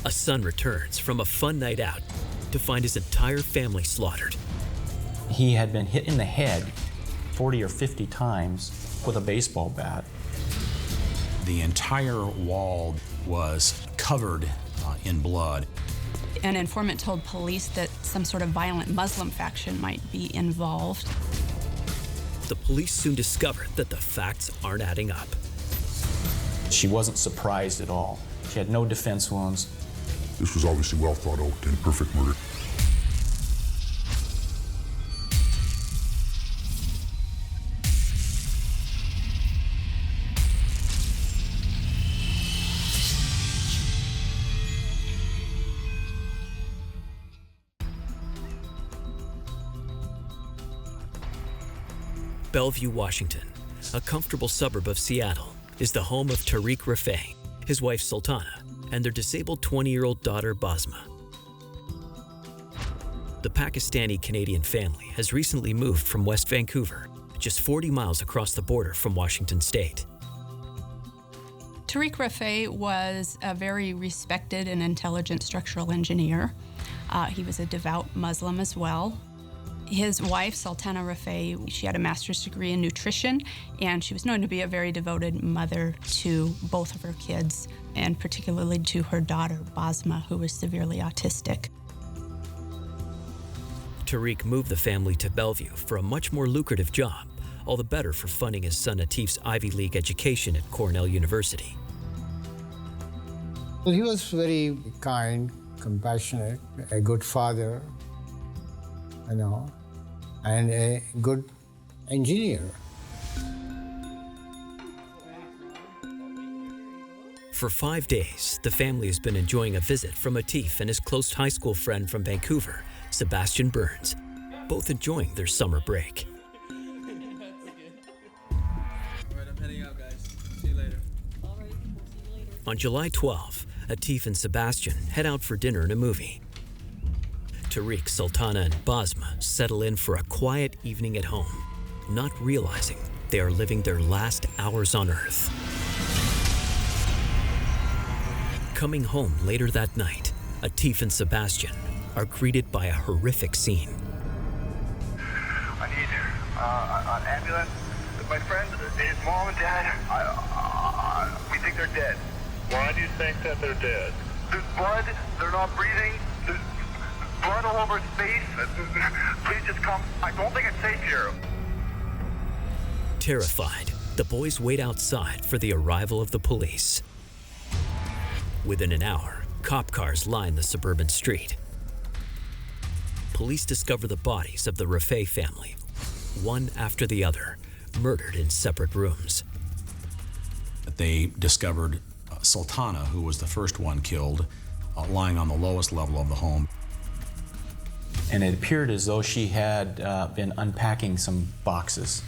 A son returns from a fun night out to find his entire family slaughtered. He had been hit in the head 40 or 50 times with a baseball bat. The entire wall was covered in blood. An informant told police that some sort of violent Muslim faction might be involved. The police soon discovered that the facts aren't adding up. She wasn't surprised at all. She had no defense wounds. This was obviously well thought out and perfect murder. Bellevue, Washington, a comfortable suburb of Seattle, is the home of Tariq Rafay, his wife Sultana, and their disabled 20-year-old daughter Basma. The Pakistani-Canadian family has recently moved from West Vancouver, just 40 miles across the border from Washington State. Tariq Rafay was a very respected and intelligent structural engineer. He was a devout Muslim as well. His wife, Sultana Rafay, she had a master's degree in nutrition, and she was known to be a very devoted mother to both of her kids, and particularly to her daughter, Basma, who was severely autistic. Tariq moved the family to Bellevue for a much more lucrative job, all the better for funding his son Atif's Ivy League education at Cornell University. Well, he was very kind, compassionate, a good father, you know, and a good engineer. For 5 days, the family has been enjoying a visit from Atif and his close high school friend from Vancouver, Sebastian Burns, both enjoying their summer break. All right, I'm heading out, guys. See you later. All right, we'll see you later. On July 12, Atif and Sebastian head out for dinner and a movie. Tariq, Sultana, and Basma settle in for a quiet evening at home, not realizing they are living their last hours on Earth. Coming home later that night, Atif and Sebastian are greeted by a horrific scene. I need an ambulance. My friend, his mom and dad, we think they're dead. Why do you think that they're dead? There's blood, they're not breathing, there's blood all over his face. Please just come. I don't think it's safe here. Terrified, the boys wait outside for the arrival of the police. Within an hour, cop cars line the suburban street. Police discover the bodies of the Rafay family, one after the other, murdered in separate rooms. They discovered Sultana, who was the first one killed, lying on the lowest level of the home. And it appeared as though she had been unpacking some boxes.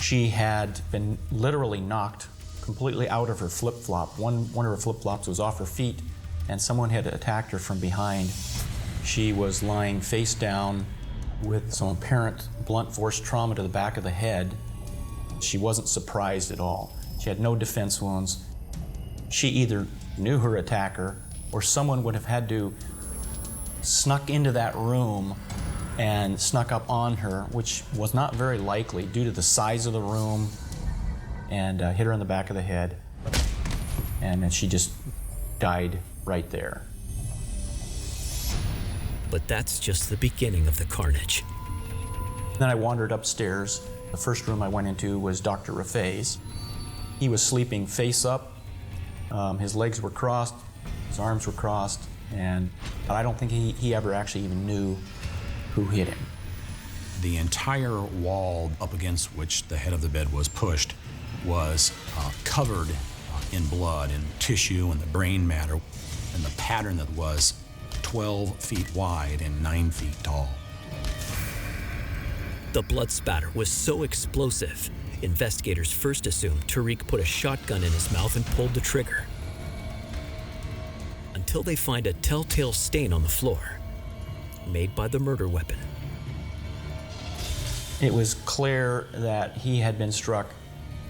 She had been literally knocked completely out of her flip-flop. One of her flip-flops was off her feet, and someone had attacked her from behind. She was lying face down with some apparent blunt force trauma to the back of the head. She wasn't surprised at all. She had no defense wounds. She either knew her attacker, or someone would have had to snuck into that room and snuck up on her, which was not very likely due to the size of the room, and hit her in the back of the head. And then she just died right there. But that's just the beginning of the carnage. Then I wandered upstairs. The first room I went into was Dr. Rafay's. He was sleeping face up. His legs were crossed, his arms were crossed, and I don't think he ever actually even knew who hit him. The entire wall up against which the head of the bed was pushed was covered in blood and tissue and the brain matter, and the pattern that was 12 feet wide and 9 feet tall. The blood spatter was so explosive, investigators first assumed Tariq put a shotgun in his mouth and pulled the trigger. Until they find a telltale stain on the floor, made by the murder weapon. It was clear that he had been struck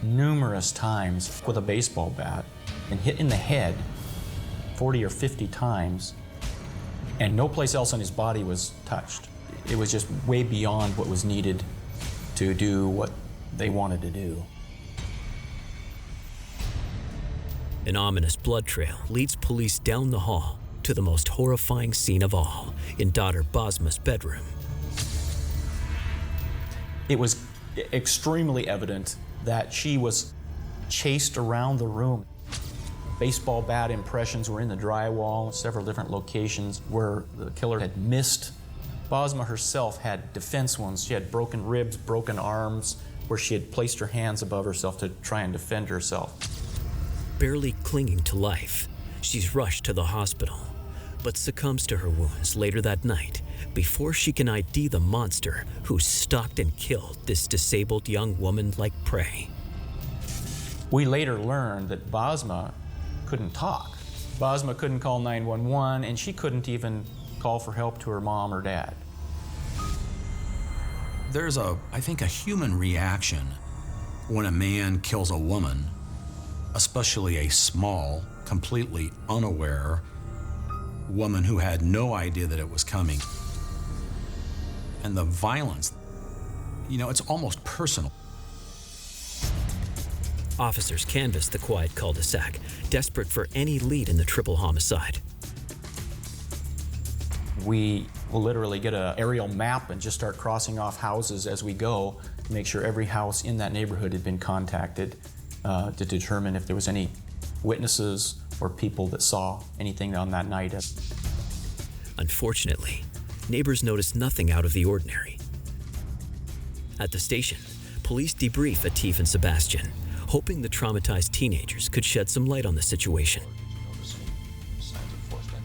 numerous times with a baseball bat and hit in the head 40 or 50 times, and no place else on his body was touched. It was just way beyond what was needed to do what they wanted to do. An ominous blood trail leads police down the hall to the most horrifying scene of all, in daughter 𝐵𝑆𝐻's bedroom. It was extremely evident that she was chased around the room. Baseball bat impressions were in the drywall, several different locations where the killer had missed. 𝐵𝑆𝐻 herself had defense wounds. She had broken ribs, broken arms, where she had placed her hands above herself to try and defend herself. Barely clinging to life, she's rushed to the hospital, but succumbs to her wounds later that night before she can ID the monster who stalked and killed this disabled young woman like prey. We later learned that 𝐵𝑆𝐻 couldn't talk. 𝐵𝑆𝐻 couldn't call 911, and she couldn't even call for help to her mom or dad. There's I think, a human reaction when a man kills a woman, especially a small, completely unaware woman who had no idea that it was coming. And the violence, it's almost personal. Officers canvass the quiet cul-de-sac, desperate for any lead in the triple homicide. We will literally get an aerial map and just start crossing off houses as we go to make sure every house in that neighborhood had been contacted to determine if there was any witnesses or people that saw anything on that night. Unfortunately, neighbors noticed nothing out of the ordinary. At the station, police debrief Atif and Sebastian, hoping the traumatized teenagers could shed some light on the situation.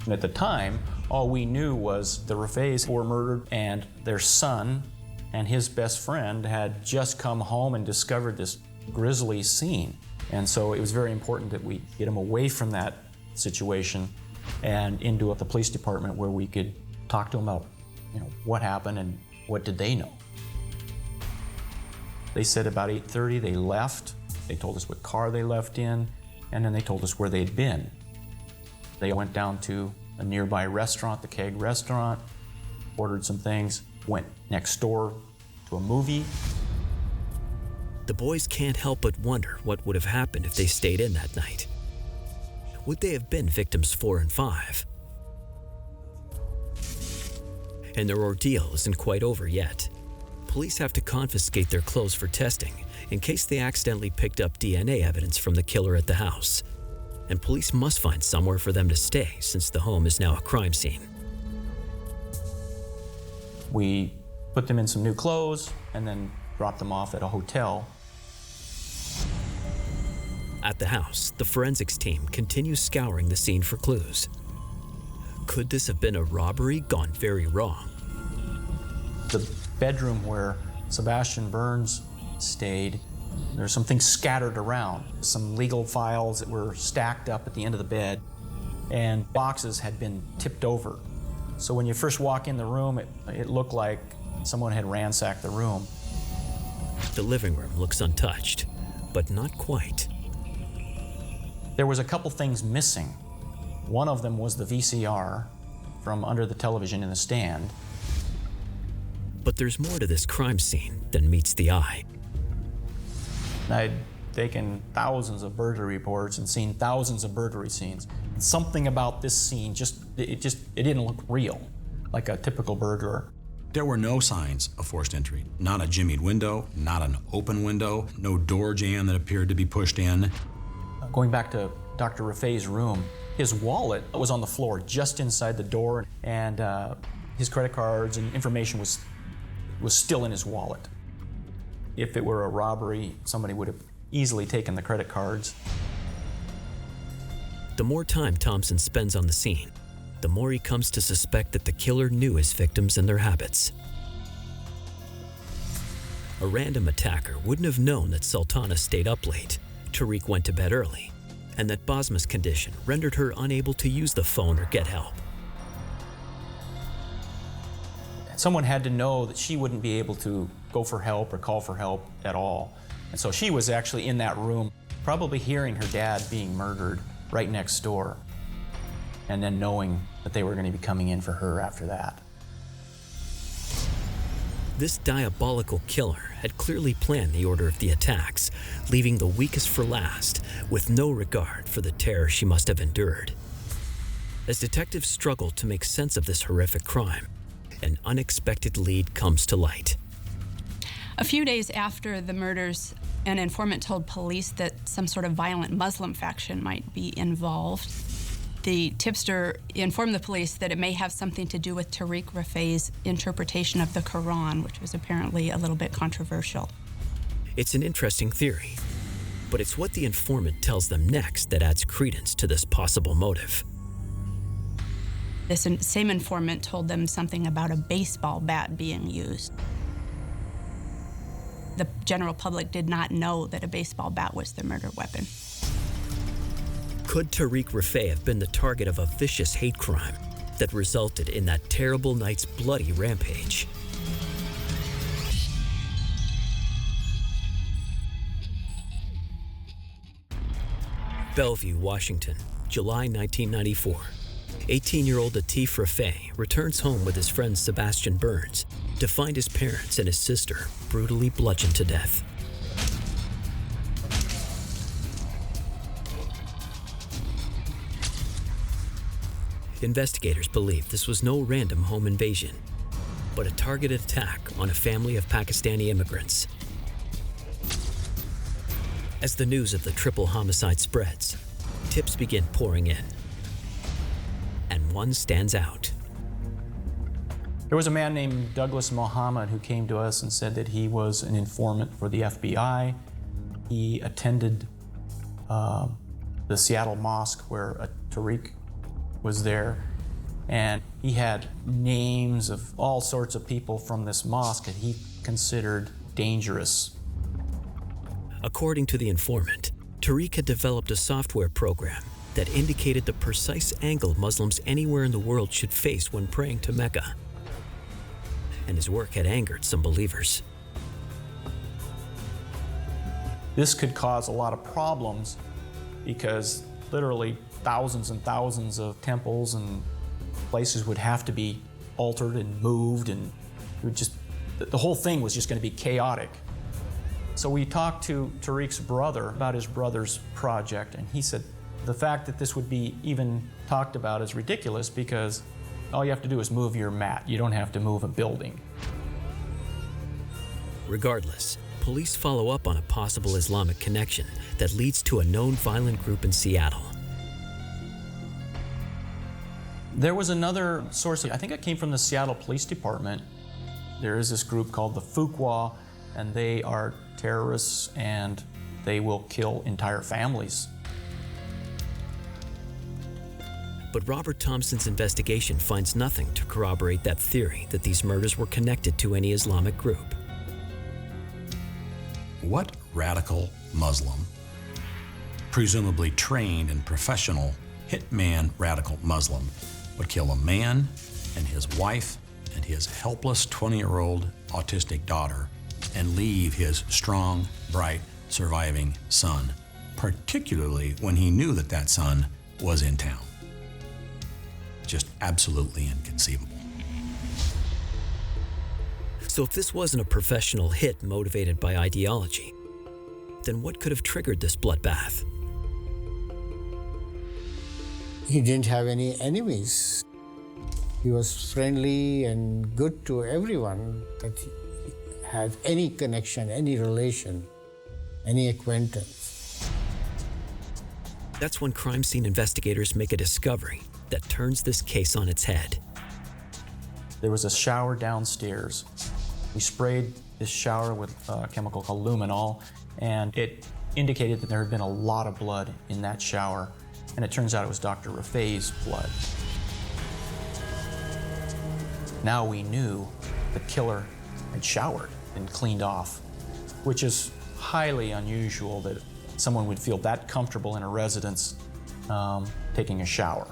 And at the time, all we knew was the Rafays were murdered, and their son and his best friend had just come home and discovered this grisly scene. And so it was very important that we get them away from that situation and into the police department where we could talk to them about, what happened and what did they know. They said about 8:30 they left. They told us what car they left in, and then they told us where they'd been. They went down to a nearby restaurant, the 𝐂𝐥𝐤𝐸 restaurant, ordered some things, went next door to a movie. The boys can't help but wonder what would have happened if they stayed in that night. Would they have been victims 4 and 5? And their ordeal isn't quite over yet. Police have to confiscate their clothes for testing in case they accidentally picked up DNA evidence from the killer at the house. And police must find somewhere for them to stay since the home is now a crime scene. We put them in some new clothes and then dropped them off at a hotel. At the house, the forensics team continues scouring the scene for clues. Could this have been a robbery gone very wrong? The bedroom where Sebastian Burns stayed, there's some things scattered around. Some legal files that were stacked up at the end of the bed, and boxes had been tipped over. So when you first walk in the room, it looked like someone had ransacked the room. The living room looks untouched, but not quite. There was a couple things missing. One of them was the VCR from under the television in the stand. But there's more to this crime scene than meets the eye. I'd taken thousands of burglary reports and seen thousands of burglary scenes. Something about this scene it didn't look real, like a typical burglar. There were no signs of forced entry. Not a jimmied window, not an open window, no door jamb that appeared to be pushed in. Going back to Dr. Rafay's room, his wallet was on the floor just inside the door, and his credit cards and information was still in his wallet. If it were a robbery, somebody would have easily taken the credit cards. The more time Thompson spends on the scene, the more he comes to suspect that the killer knew his victims and their habits. A random attacker wouldn't have known that Sultana stayed up late, Tariq went to bed early, and that 𝐵𝑆𝐻's condition rendered her unable to use the phone or get help. Someone had to know that she wouldn't be able to go for help or call for help at all. And so she was actually in that room, probably hearing her dad being murdered right next door. and then knowing that they were going to be coming in for her after that. This diabolical killer had clearly planned the order of the attacks, leaving the weakest for last, with no regard for the terror she must have endured. As detectives struggle to make sense of this horrific crime, an unexpected lead comes to light. A few days after the murders, an informant told police that some sort of violent Muslim faction might be involved. The tipster informed the police that it may have something to do with Tariq Rafay's interpretation of the Quran, which was apparently a little bit controversial. It's an interesting theory, but it's what the informant tells them next that adds credence to this possible motive. This same informant told them something about a baseball bat being used. The general public did not know that a baseball bat was the murder weapon. Could Tariq Rafay have been the target of a vicious hate crime that resulted in that terrible night's bloody rampage? Bellevue, Washington, July 1994. 18-year-old Atif Rafay returns home with his friend Sebastian Burns to find his parents and his sister brutally bludgeoned to death. Investigators believe this was no random home invasion, but a targeted attack on a family of Pakistani immigrants. As the news of the triple homicide spreads, tips begin pouring in, and one stands out. There was a man named Douglas Muhammad who came to us and said that he was an informant for the FBI. He attended the Seattle Mosque where Tariq was there, and he had names of all sorts of people from this mosque that he considered dangerous. According to the informant, Tariq had developed a software program that indicated the precise angle Muslims anywhere in the world should face when praying to Mecca. And his work had angered some believers. This could cause a lot of problems because literally thousands and thousands of temples and places would have to be altered and moved, and it would just, the whole thing was just going to be chaotic. So we talked to Tariq's brother about his brother's project, and he said the fact that this would be even talked about is ridiculous because all you have to do is move your mat. You don't have to move a building. Regardless, police follow up on a possible Islamic connection that leads to a known violent group in Seattle. There was another source, I think it came from the Seattle Police Department. There is this group called the 𝐻𝐢𝐿, and they are terrorists and they will kill entire families. But Robert Thompson's investigation finds nothing to corroborate that theory that these murders were connected to any Islamic group. What radical Muslim, presumably trained and professional hitman radical Muslim, would kill a man and his wife and his helpless 20-year-old autistic daughter and leave his strong, bright, surviving son, particularly when he knew that that son was in town? Just absolutely inconceivable. So if this wasn't a professional hit motivated by ideology, then what could have triggered this bloodbath? He didn't have any enemies. He was friendly and good to everyone that he had any connection, any relation, any acquaintance. That's when crime scene investigators make a discovery that turns this case on its head. There was a shower downstairs. We sprayed this shower with a chemical called luminol, and it indicated that there had been a lot of blood in that shower. And it turns out it was Dr. Rafay's blood. Now we knew the killer had showered and cleaned off, which is highly unusual that someone would feel that comfortable in a residence taking a shower.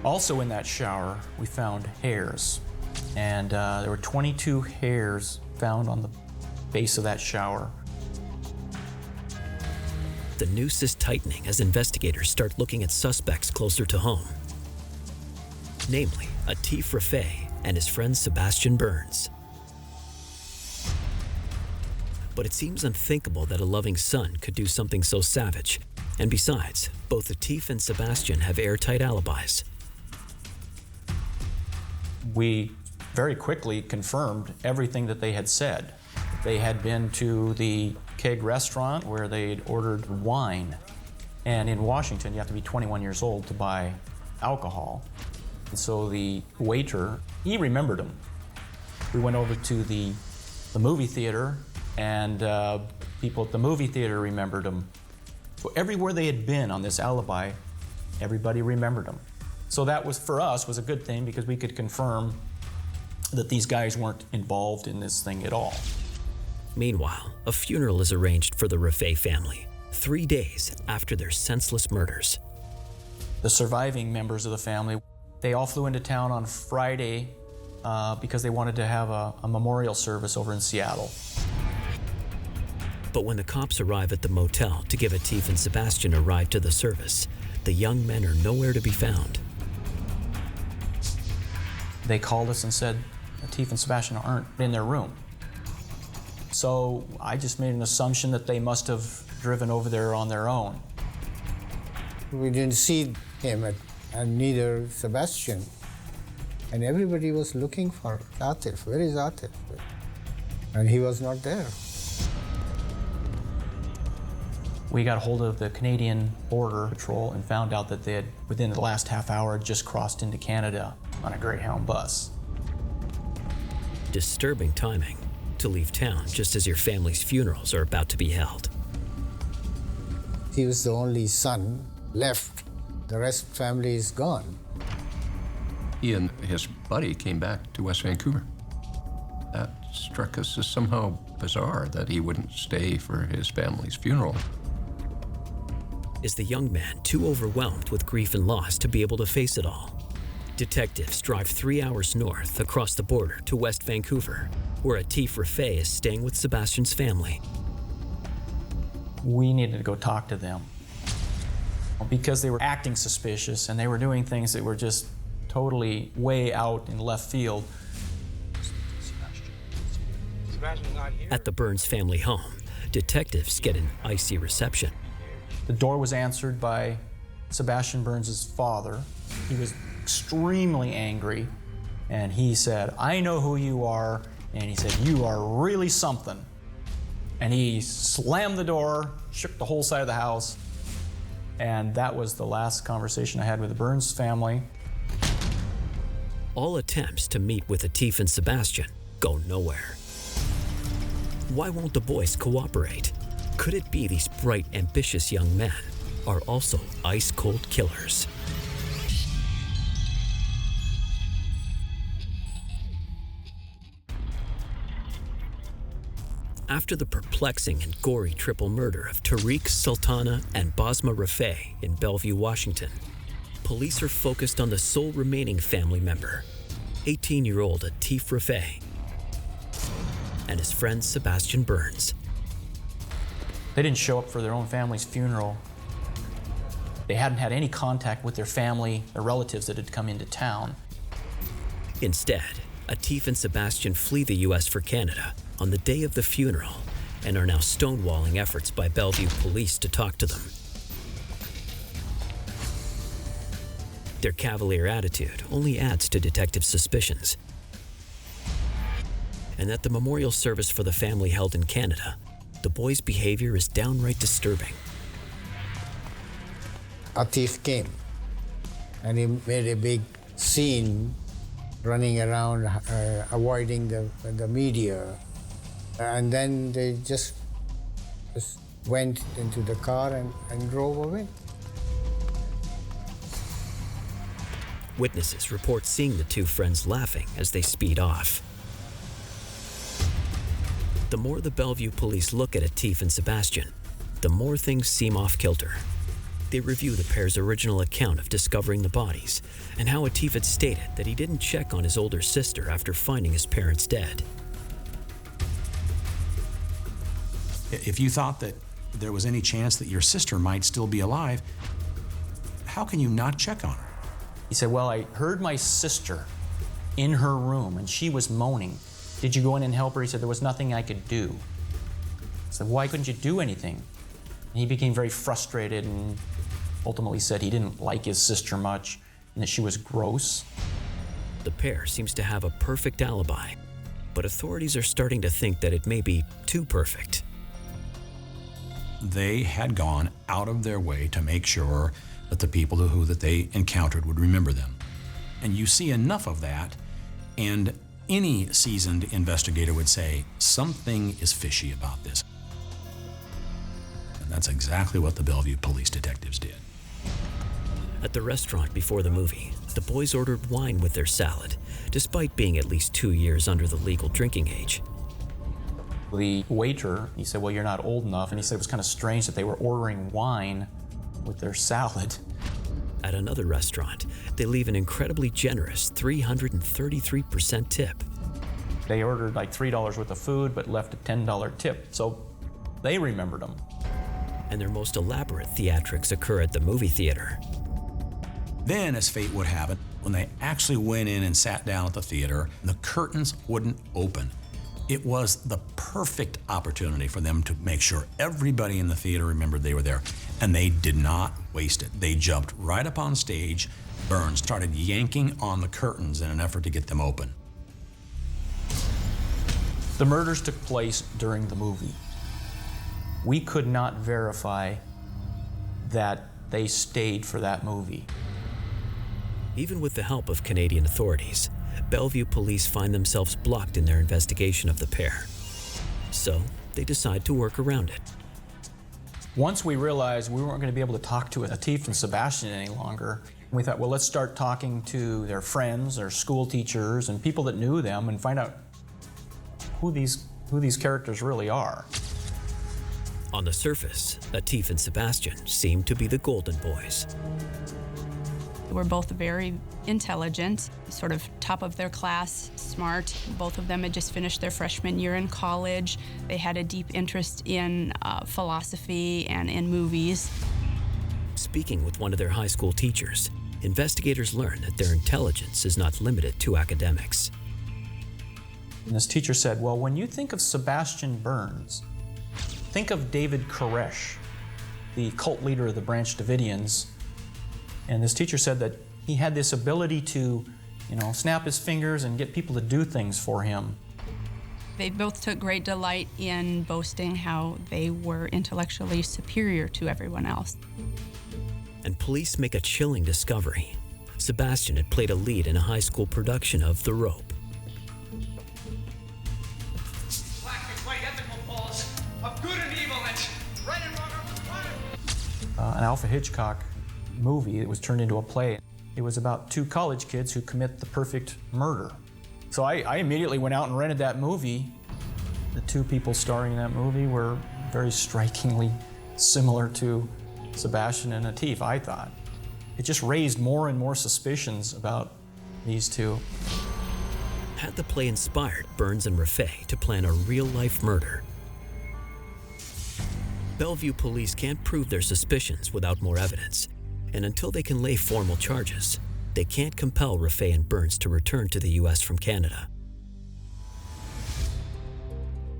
Also in that shower, we found hairs, and there were 22 hairs found on the base of that shower. The noose is tightening as investigators start looking at suspects closer to home. Namely, Atif Rafay and his friend Sebastian Burns. But it seems unthinkable that a loving son could do something so savage. And besides, both Atif and Sebastian have airtight alibis. We very quickly confirmed everything that they had said. They had been to the 𝐀𝐥𝐤𝐬 restaurant where they'd ordered wine. And in Washington, you have to be 21 years old to buy alcohol. And so the waiter, he remembered them. We went over to the movie theater, and people at the movie theater remembered them. So everywhere they had been on this alibi, everybody remembered them. So that was, for us, was a good thing because we could confirm that these guys weren't involved in this thing at all. Meanwhile, a funeral is arranged for the Rafay family, 3 days after their senseless murders. The surviving members of the family, they all flew into town on Friday because they wanted to have a memorial service over in Seattle. But when the cops arrive at the motel to give Atif and Sebastian a ride to the service, the young men are nowhere to be found. They called us and said Atif and Sebastian aren't in their room. So I just made an assumption that they must have driven over there on their own. We didn't see him, and neither Sebastian. And everybody was looking for Atif. Where is Atif? And he was not there. We got a hold of the Canadian Border Patrol and found out that they had, within the last half hour, just crossed into Canada on a Greyhound bus. Disturbing timing to leave town just as your family's funerals are about to be held. He was the only son left. The rest of the family is gone. He and his buddy came back to West Vancouver. That struck us as somehow bizarre that he wouldn't stay for his family's funeral. Is the young man too overwhelmed with grief and loss to be able to face it all? Detectives drive 3 hours north across the border to West Vancouver, where Atif Rafay is staying with Sebastian's family. We needed to go talk to them because they were acting suspicious and they were doing things that were just totally way out in left field. Sebastian's not here. At the Burns family home, detectives get an icy reception. The door was answered by Sebastian Burns' father. He was extremely angry, and he said, "I know who you are," and he said, "You are really something." And he slammed the door, shook the whole side of the house, and that was the last conversation I had with the Burns family. All attempts to meet with Atif and Sebastian go nowhere. Why won't the boys cooperate? Could it be these bright, ambitious young men are also ice-cold killers? After the perplexing and gory triple murder of Tariq, Sultana, and Basma Rafay in Bellevue, Washington, police are focused on the sole remaining family member, 18-year-old Atif Rafay, and his friend Sebastian Burns. They didn't show up for their own family's funeral. They hadn't had any contact with their family, their relatives that had come into town. Instead, Atif and Sebastian flee the U.S. for Canada on the day of the funeral and are now stonewalling efforts by Bellevue police to talk to them. Their cavalier attitude only adds to detective suspicions. And at the memorial service for the family held in Canada, the boy's behavior is downright disturbing. Atif came, and he made a big scene running around, avoiding the media. And then they just went into the car and drove away. Witnesses report seeing the two friends laughing as they speed off. The more the Bellevue police look at Atif and Sebastian, the more things seem off-kilter. They review the pair's original account of discovering the bodies and how Atif had stated that he didn't check on his older sister after finding his parents dead. If you thought that there was any chance that your sister might still be alive, how can you not check on her? He said, well, I heard my sister in her room and she was moaning. Did you go in and help her? He said, there was nothing I could do. I said, why couldn't you do anything? And he became very frustrated and ultimately said he didn't like his sister much and that she was gross. The pair seems to have a perfect alibi, but authorities are starting to think that it may be too perfect. They had gone out of their way to make sure that the people who they encountered would remember them. And you see enough of that, and any seasoned investigator would say, something is fishy about this. And that's exactly what the Bellevue police detectives did. At the restaurant before the movie, the boys ordered wine with their salad, despite being at least 2 years under the legal drinking age. The waiter, he said, well, you're not old enough. And he said it was kind of strange that they were ordering wine with their salad. At another restaurant, they leave an incredibly generous 333% tip. They ordered like $3 worth of food, but left a $10 tip, so they remembered them. And their most elaborate theatrics occur at the movie theater. Then, as fate would have it, when they actually went in and sat down at the theater, the curtains wouldn't open. It was the perfect opportunity for them to make sure everybody in the theater remembered they were there, and they did not waste it. They jumped right up on stage. Burns started yanking on the curtains in an effort to get them open. The murders took place during the movie. We could not verify that they stayed for that movie. Even with the help of Canadian authorities, Bellevue police find themselves blocked in their investigation of the pair. So they decide to work around it. Once we realized we weren't going to be able to talk to Atif and Sebastian any longer, we thought, well, let's start talking to their friends, their school teachers, and people that knew them and find out who these characters really are. On the surface, Atif and Sebastian seem to be the golden boys. They were both very intelligent, sort of top of their class, smart. Both of them had just finished their freshman year in college. They had a deep interest in philosophy and in movies. Speaking with one of their high school teachers, investigators learn that their intelligence is not limited to academics. And this teacher said, well, when you think of Sebastian Burns, think of David Koresh, the cult leader of the Branch Davidians. And this teacher said that he had this ability to, snap his fingers and get people to do things for him. They both took great delight in boasting how they were intellectually superior to everyone else. And police make a chilling discovery. Sebastian had played a lead in a high school production of The Rope. Black and white ethical poles of good and evil and right and wrong are required. An Alfred Hitchcock movie that was turned into a play. It was about two college kids who commit the perfect murder. So I immediately went out and rented that movie. The two people starring in that movie were very strikingly similar to Sebastian and Atif, I thought. It just raised more and more suspicions about these two. Had the play inspired Burns and Rafay to plan a real-life murder? Bellevue police can't prove their suspicions without more evidence. And until they can lay formal charges, they can't compel Rafay and Burns to return to the U.S. from Canada.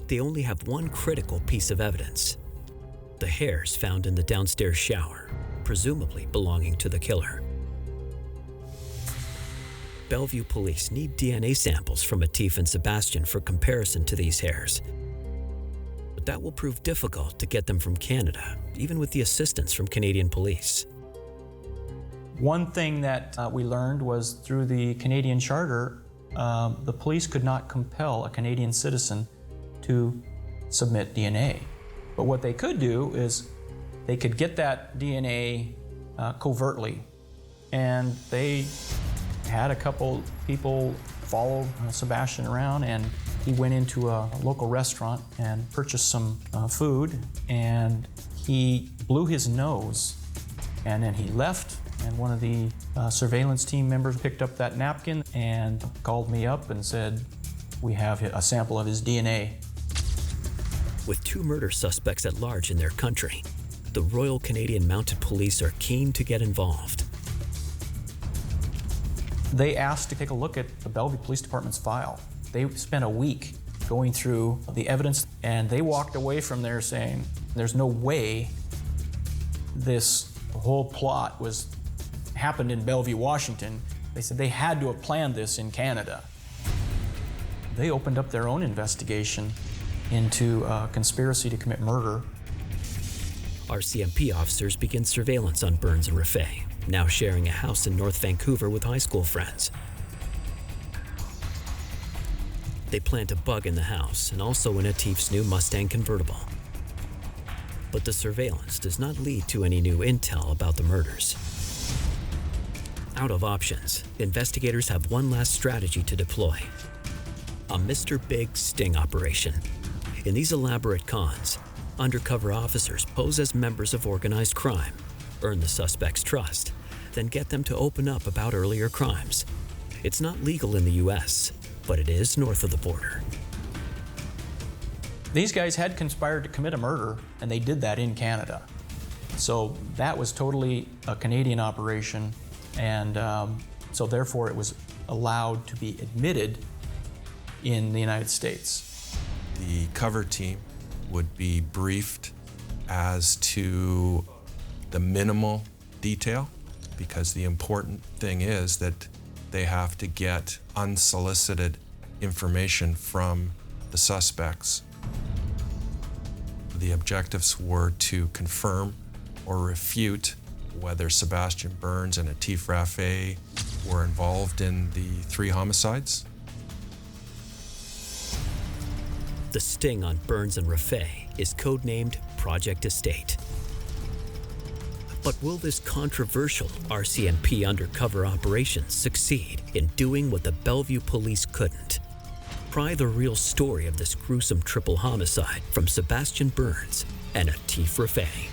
They only have one critical piece of evidence: the hairs found in the downstairs shower, presumably belonging to the killer. Bellevue police need DNA samples from Atif and Sebastian for comparison to these hairs. But that will prove difficult to get them from Canada, even with the assistance from Canadian police. One thing that we learned was through the Canadian Charter, the police could not compel a Canadian citizen to submit DNA. But what they could do is they could get that DNA covertly. And they had a couple people follow Sebastian around, and he went into a local restaurant and purchased some food, and he blew his nose, and then he left. And one of the surveillance team members picked up that napkin and called me up and said, we have a sample of his DNA. With 2 murder suspects at large in their country, the Royal Canadian Mounted Police are keen to get involved. They asked to take a look at the Bellevue Police Department's file. They spent a week going through the evidence, and they walked away from there saying, there's no way this whole plot happened in Bellevue, Washington. They said they had to have planned this in Canada. They opened up their own investigation into conspiracy to commit murder. RCMP officers begin surveillance on Burns and Rafay, now sharing a house in North Vancouver with high school friends. They plant a bug in the house and also in Atif's new Mustang convertible. But the surveillance does not lead to any new intel about the murders. Out of options, investigators have one last strategy to deploy: a Mr. Big sting operation. In these elaborate cons, undercover officers pose as members of organized crime, earn the suspect's trust, then get them to open up about earlier crimes. It's not legal in the US, but it is north of the border. These guys had conspired to commit a murder, and they did that in Canada. So that was totally a Canadian operation, and so therefore it was allowed to be admitted in the United States. The cover team would be briefed as to the minimal detail, because the important thing is that they have to get unsolicited information from the suspects. The objectives were to confirm or refute whether Sebastian Burns and Atif Rafay were involved in the 3 homicides. The sting on Burns and Rafay is codenamed Project Estate. But will this controversial RCMP undercover operation succeed in doing what the Bellevue police couldn't? Pry the real story of this gruesome triple homicide from Sebastian Burns and Atif Rafay.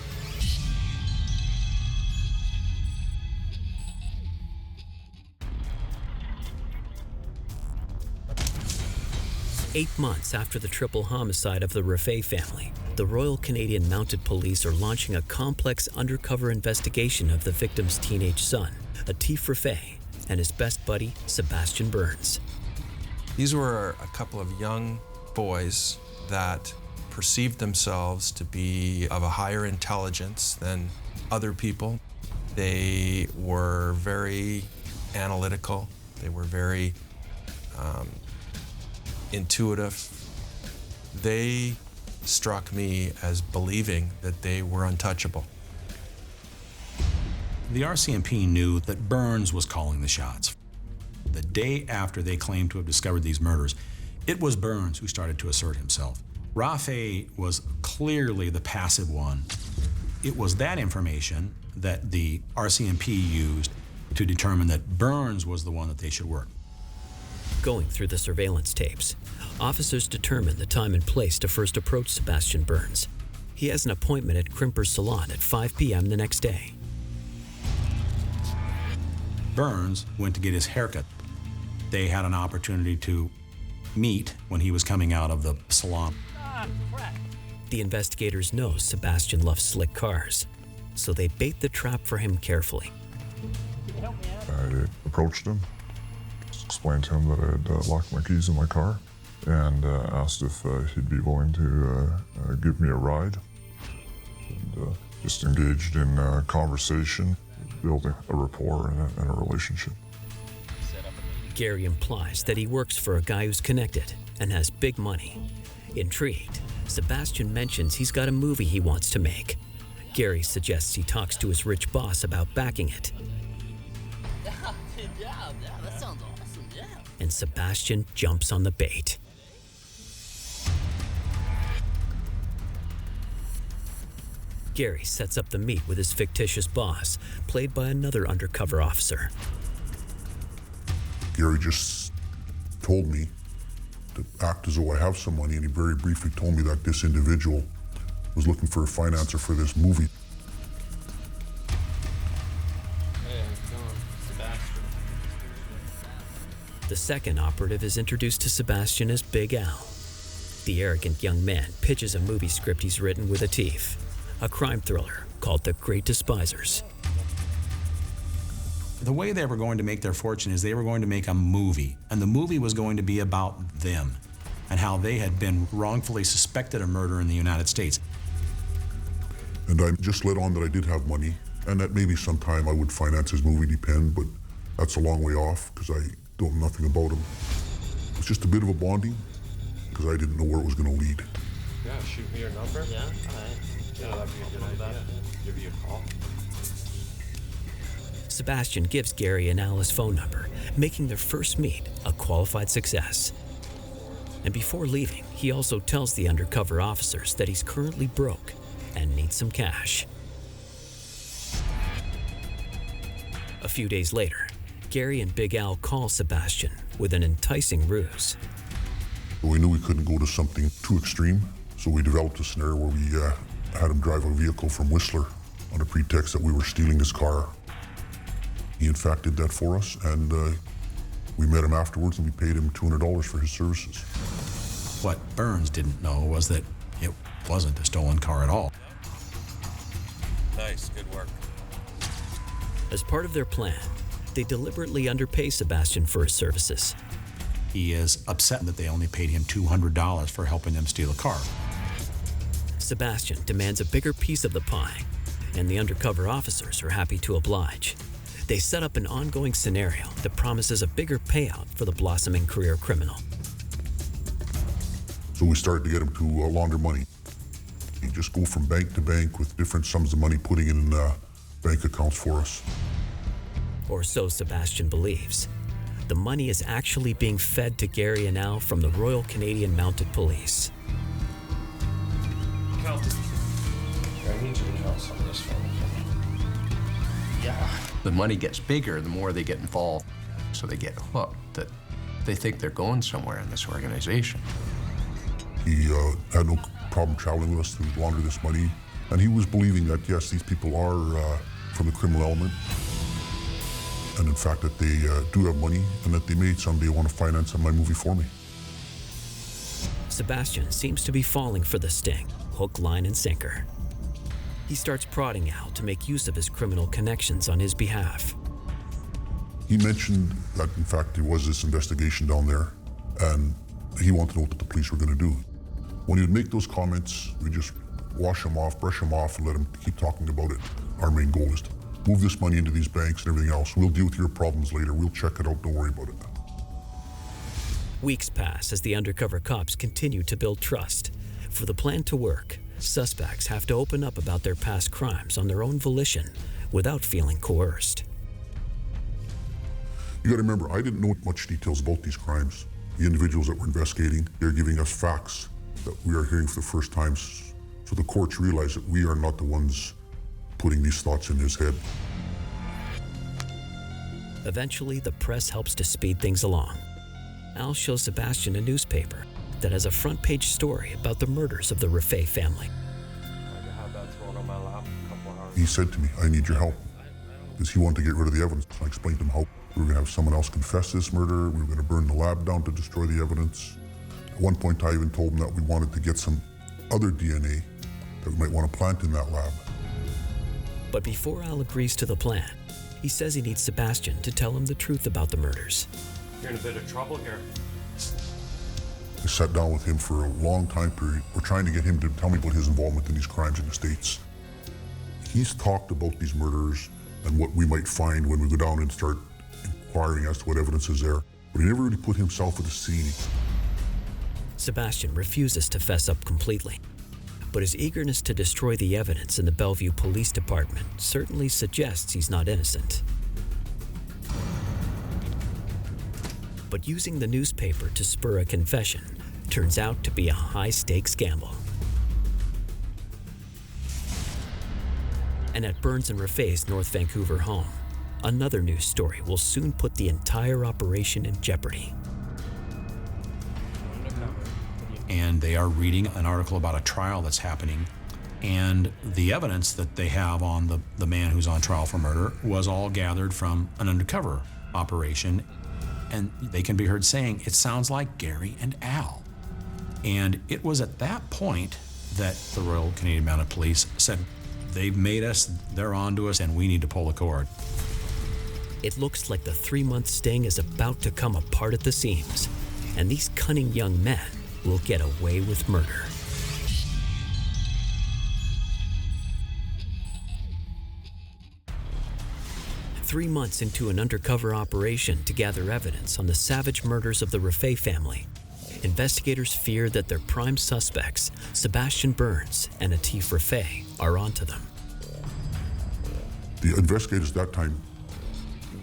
Eight months after the triple homicide of the Rafay family, the Royal Canadian Mounted Police are launching a complex undercover investigation of the victim's teenage son, Atif Rafay, and his best buddy, Sebastian Burns. These were a couple of young boys that perceived themselves to be of a higher intelligence than other people. They were very analytical. They were very intuitive. They struck me as believing that they were untouchable. The RCMP knew that Burns was calling the shots. The day after they claimed to have discovered these murders, it was Burns who started to assert himself. Rafay was clearly the passive one. It was that information that the RCMP used to determine that Burns was the one that they should work. Going through the surveillance tapes, officers determine the time and place to first approach Sebastian Burns. He has an appointment at Crimper's Salon at 5 p.m. the next day. Burns went to get his haircut. They had an opportunity to meet when he was coming out of the salon. The investigators know Sebastian loves slick cars, so they bait the trap for him carefully. I approached him, explained to him that I had locked my keys in my car, and asked if he'd be willing to give me a ride. And just engaged in conversation, building a rapport and a relationship. Gary implies that he works for a guy who's connected and has big money. Intrigued, Sebastian mentions he's got a movie he wants to make. Gary suggests he talks to his rich boss about backing it. That sounds awesome, yeah. And Sebastian jumps on the bait. Gary sets up the meet with his fictitious boss, played by another undercover officer. Gary just told me to act as though I have some money, and he very briefly told me that this individual was looking for a financer for this movie. Hey, how's it going? Sebastian. The second operative is introduced to Sebastian as Big Al. The arrogant young man pitches a movie script he's written with Atif, a crime thriller called The Great Despisers. The way they were going to make their fortune is they were going to make a movie, and the movie was going to be about them and how they had been wrongfully suspected of murder in the United States. And I just let on that I did have money, and that maybe sometime I would finance his movie, depend, but that's a long way off because I don't know nothing about him. It's just a bit of a bonding because I didn't know where it was going to lead. Yeah, shoot me your number. Yeah, all right. Yeah, that'd be a good idea. Give you a call. Sebastian gives Gary and Al his phone number, making their first meet a qualified success. And before leaving, he also tells the undercover officers that he's currently broke and needs some cash. A few days later, Gary and Big Al call Sebastian with an enticing ruse. We knew we couldn't go to something too extreme, so we developed a scenario where we had him drive a vehicle from Whistler on a pretext that we were stealing his car. He in fact did that for us, and we met him afterwards and we paid him $200 for his services. What Burns didn't know was that it wasn't a stolen car at all. Nice, good work. As part of their plan, they deliberately underpay Sebastian for his services. He is upset that they only paid him $200 for helping them steal a car. Sebastian demands a bigger piece of the pie, and the undercover officers are happy to oblige. They set up an ongoing scenario that promises a bigger payout for the blossoming career criminal. So we started to get him to launder money. He'd just go from bank to bank with different sums of money, putting it in bank accounts for us. Or so Sebastian believes. The money is actually being fed to Gary and Al from the Royal Canadian Mounted Police. I need you to count some of this for me. Yeah. The money gets bigger the more they get involved, so they get hooked that they think they're going somewhere in this organization. He had no problem traveling with us to launder this money, and he was believing that, yes, these people are from the criminal element, and in fact that they do have money, and that they may someday want to finance my movie for me. Sebastian seems to be falling for the sting, hook, line, and sinker. He starts prodding Al to make use of his criminal connections on his behalf. He mentioned that, in fact, there was this investigation down there, and he wanted to know what the police were going to do. When he would make those comments, we just wash him off, brush him off, and let him keep talking about it. Our main goal is to move this money into these banks and everything else. We'll deal with your problems later. We'll check it out. Don't worry about it. Weeks pass as the undercover cops continue to build trust. For the plan to work, suspects have to open up about their past crimes on their own volition without feeling coerced. You gotta remember, I didn't know much details about these crimes. The individuals that were investigating, they're giving us facts that we are hearing for the first time, so the courts realize that we are not the ones putting these thoughts in his head. Eventually, the press helps to speed things along. Al shows Sebastian a newspaper that has a front-page story about the murders of the Rafay family. He said to me, I need your help, because he wanted to get rid of the evidence. I explained to him how we were going to have someone else confess this murder, we were going to burn the lab down to destroy the evidence. At one point, I even told him that we wanted to get some other DNA that we might want to plant in that lab. But before Al agrees to the plan, he says he needs Sebastian to tell him the truth about the murders. You're in a bit of trouble here. I sat down with him for a long time period. We're trying to get him to tell me about his involvement in these crimes in the States. He's talked about these murders and what we might find when we go down and start inquiring as to what evidence is there, but he never really put himself at the scene. Sebastian refuses to fess up completely, but his eagerness to destroy the evidence in the Bellevue Police Department certainly suggests he's not innocent. But using the newspaper to spur a confession turns out to be a high-stakes gamble. And at Burns and Rafay's North Vancouver home, another news story will soon put the entire operation in jeopardy. And they are reading an article about a trial that's happening, and the evidence that they have on the man who's on trial for murder was all gathered from an undercover operation, and they can be heard saying, it sounds like Gary and Al. And it was at that point that the Royal Canadian Mounted Police said, they've made us, they're onto us, and we need to pull the cord. It looks like the 3-month sting is about to come apart at the seams, and these cunning young men will get away with murder. Three months into an undercover operation to gather evidence on the savage murders of the Rafay family, investigators fear that their prime suspects, Sebastian Burns and Atif Rafay, are onto them. The investigators at that time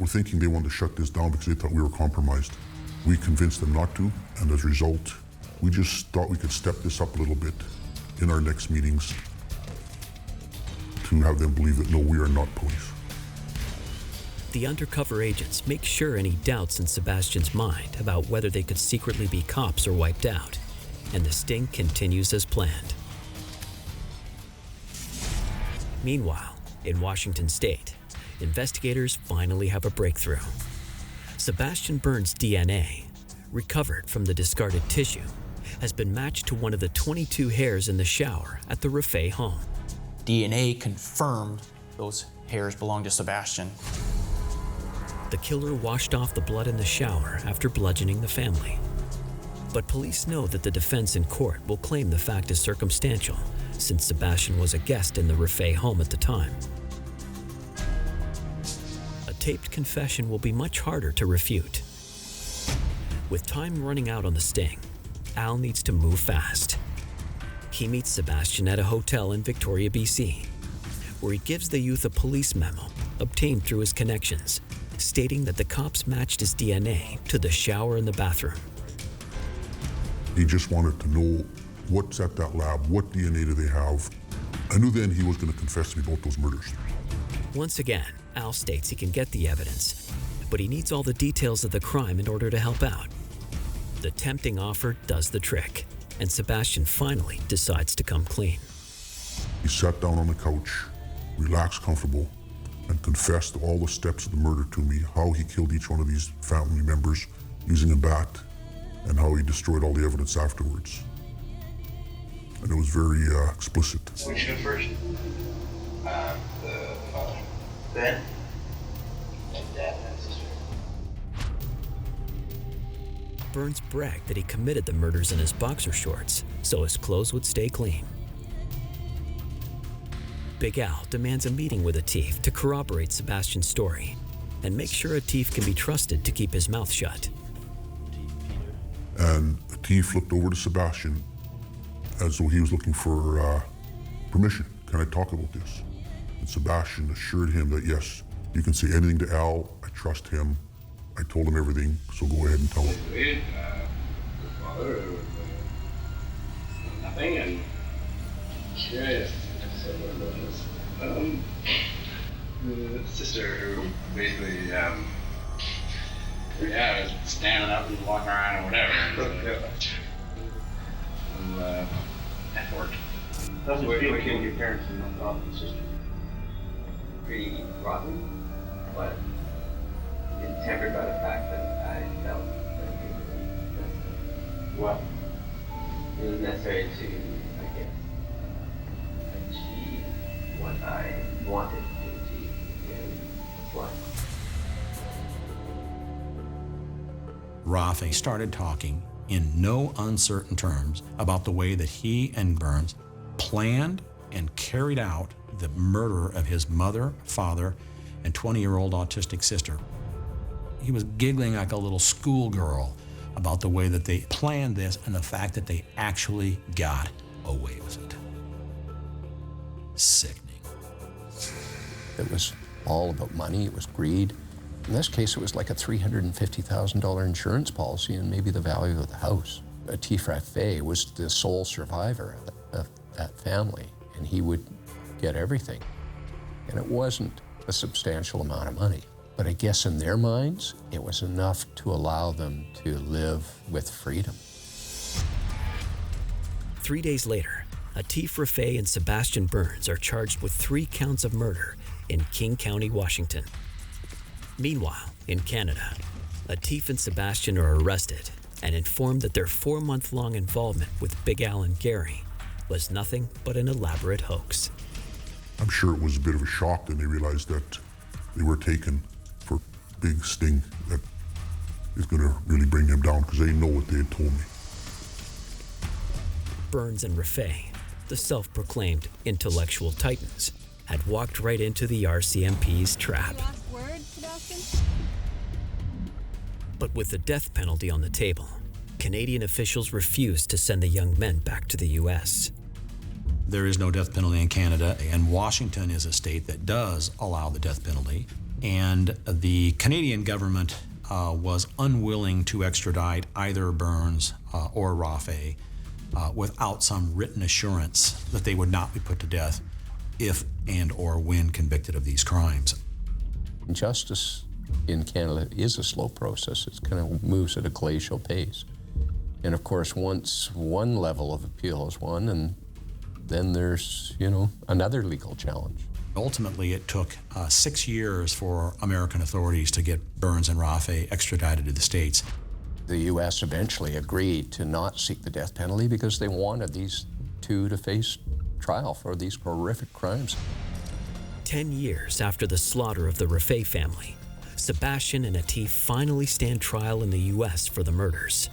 were thinking they wanted to shut this down because they thought we were compromised. We convinced them not to, and as a result, we just thought we could step this up a little bit in our next meetings to have them believe that, no, we are not police. The undercover agents make sure any doubts in Sebastian's mind about whether they could secretly be cops are wiped out, and the sting continues as planned. Meanwhile, in Washington State, investigators finally have a breakthrough. Sebastian Burns' DNA, recovered from the discarded tissue, has been matched to one of the 22 hairs in the shower at the Rafay home. DNA confirmed those hairs belonged to Sebastian. The killer washed off the blood in the shower after bludgeoning the family. But police know that the defense in court will claim the fact is circumstantial, since Sebastian was a guest in the Rafay home at the time. A taped confession will be much harder to refute. With time running out on the sting, Al needs to move fast. He meets Sebastian at a hotel in Victoria, BC, where he gives the youth a police memo obtained through his connections, stating that the cops matched his DNA to the shower in the bathroom. He just wanted to know what's at that lab, what DNA do they have. I knew then he was going to confess to me about those murders. Once again, Al states he can get the evidence, but he needs all the details of the crime in order to help out. The tempting offer does the trick, and Sebastian finally decides to come clean. He sat down on the couch, relaxed, comfortable, and confessed to all the steps of the murder to me, how he killed each one of these family members using a bat, and how he destroyed all the evidence afterwards. And it was very explicit. Which came first? The father. Then? And dad and sister. Burns bragged that he committed the murders in his boxer shorts, so his clothes would stay clean. Big Al demands a meeting with Atif to corroborate Sebastian's story and make sure Atif can be trusted to keep his mouth shut. And Atif looked over to Sebastian as though he was looking for permission. Can I talk about this? And Sebastian assured him that, yes, you can say anything to Al. I trust him. I told him everything, so go ahead and tell him. The father nothing, and curious. The sister who basically, was standing up and walking around or whatever. Effort. Doesn't feel like killing your parents and not father and sister. Pretty rotten, but it's tempered by the fact that I felt that it was necessary to, I guess, achieve what I wanted to achieve in life. Rafay started talking in no uncertain terms about the way that he and Burns planned and carried out the murder of his mother, father, and 20-year-old autistic sister. He was giggling like a little schoolgirl about the way that they planned this and the fact that they actually got away with it. Sickening. It was all about money, it was greed. In this case, it was like a $350,000 insurance policy and maybe the value of the house. Atif Rafay was the sole survivor of that family, and he would get everything. And it wasn't a substantial amount of money. But I guess in their minds, it was enough to allow them to live with freedom. 3 days later, Atif Rafay and Sebastian Burns are charged with 3 counts of murder in King County, Washington. Meanwhile, in Canada, Atif and Sebastian are arrested and informed that their 4-month-long involvement with Big Al and Gary was nothing but an elaborate hoax. I'm sure it was a bit of a shock when they realized that they were taken for big sting that is going to really bring them down, because they know what they had told me. Burns and Rafay, the self-proclaimed intellectual titans, had walked right into the RCMP's trap. Last word, Sebastian? But with the death penalty on the table, Canadian officials refused to send the young men back to the U.S. There is no death penalty in Canada, and Washington is a state that does allow the death penalty. And the Canadian government was unwilling to extradite either Burns or Rafay without some written assurance that they would not be put to death if and or when convicted of these crimes. Justice in Canada is a slow process. It kind of moves at a glacial pace. And of course, once one level of appeal is won, and then there's, another legal challenge. Ultimately, it took 6 years for American authorities to get Burns and Rafay extradited to the States. The U.S. eventually agreed to not seek the death penalty because they wanted these two to face trial for these horrific crimes. 10 years after the slaughter of the Rafay family, Sebastian and Atif finally stand trial in the U.S. for the murders.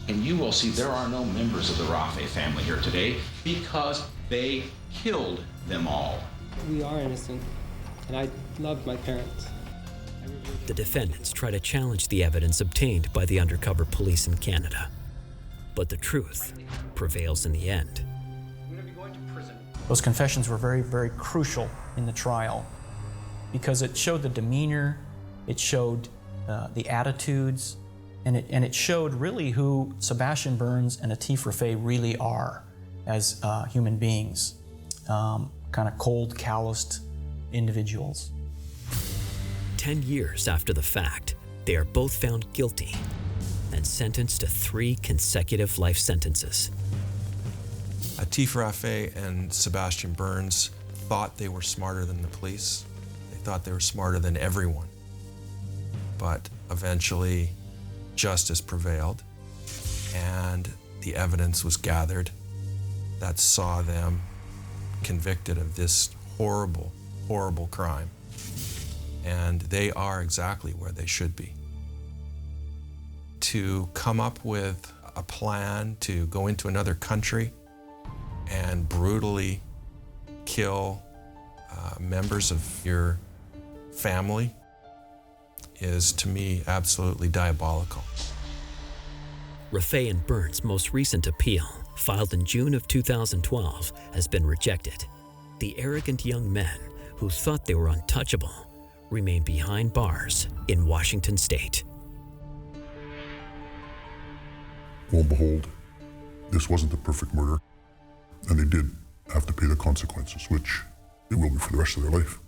And you will see there are no members of the Rafay family here today because they killed them all. We are innocent, and I loved my parents. The defendants try to challenge the evidence obtained by the undercover police in Canada. But the truth prevails in the end. Those confessions were very, very crucial in the trial because it showed the demeanor, it showed the attitudes, and it showed really who Sebastian Burns and Atif Rafay really are as human beings, kind of cold, calloused individuals. 10 years after the fact, they are both found guilty and sentenced to 3 consecutive life sentences. Atif Rafay and Sebastian Burns thought they were smarter than the police. They thought they were smarter than everyone. But eventually, justice prevailed, and the evidence was gathered that saw them convicted of this horrible, horrible crime. And they are exactly where they should be. To come up with a plan to go into another country and brutally kill members of your family is, to me, absolutely diabolical. Rafay and Burns' most recent appeal, filed in June of 2012, has been rejected. The arrogant young men who thought they were untouchable remain behind bars in Washington state. Lo and behold, this wasn't the perfect murder, and they did have to pay the consequences, which they will be for the rest of their life.